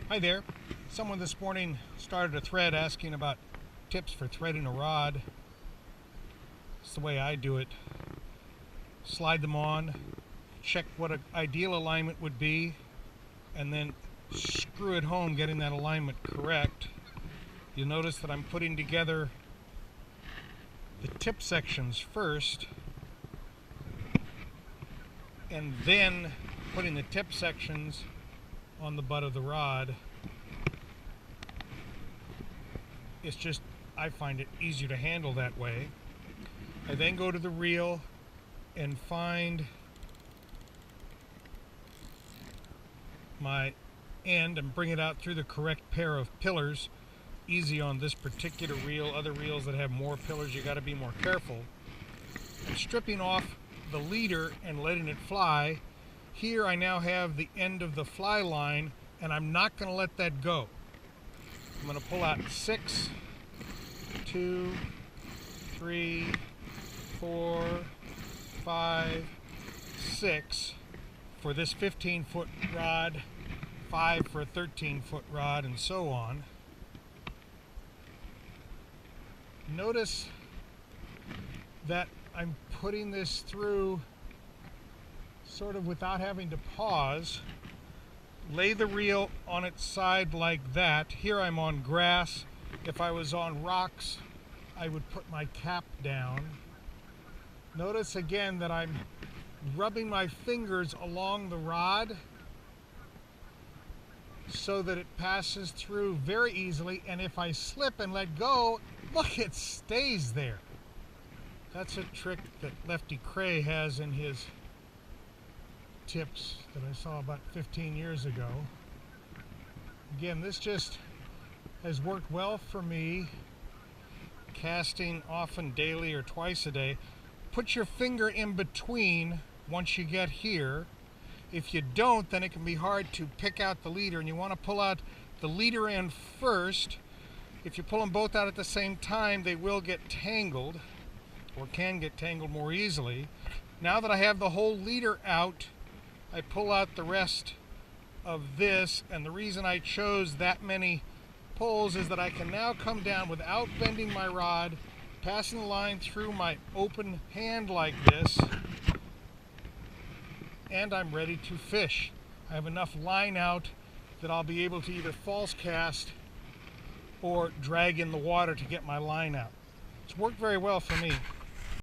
Hi there. Someone this morning started a thread asking about tips for threading a rod. It's the way I do it. Slide them on, check what an ideal alignment would be, and then screw it home getting that alignment correct. You'll notice that I'm putting together the tip sections first, and then putting the tip sections on the butt of the rod. It's just, I find it easier to handle that way. I then go to the reel and find my end and bring it out through the correct pair of pillars. Easy on this particular reel. Other reels that have more pillars, you got to be more careful. I'm stripping off the leader and letting it fly. Here I now have the end of the fly line, and I'm not going to let that go. I'm going to pull out 6, 2, 3, 4, 5, 6 for this 15-foot rod, 5 for a 13-foot rod, and so on. Notice that I'm putting this through sort of without having to pause. Lay the reel on its side like that. Here I'm on grass. If I was on rocks, I would put my cap down. Notice again that I'm rubbing my fingers along the rod so that it passes through very easily, and if I slip and let go, look, it stays there. That's a trick that Lefty Kreh has in his tips that I saw about 15 years ago. Again, this just has worked well for me, casting often daily or twice a day. Put your finger in between once you get here. If you don't, then it can be hard to pick out the leader, and you want to pull out the leader end first. If you pull them both out at the same time, they will get tangled, or can get tangled more easily. Now that I have the whole leader out, I pull out the rest of this, and the reason I chose that many pulls is that I can now come down without bending my rod, passing the line through my open hand like this, and I'm ready to fish. I have enough line out that I'll be able to either false cast or drag in the water to get my line out. It's worked very well for me.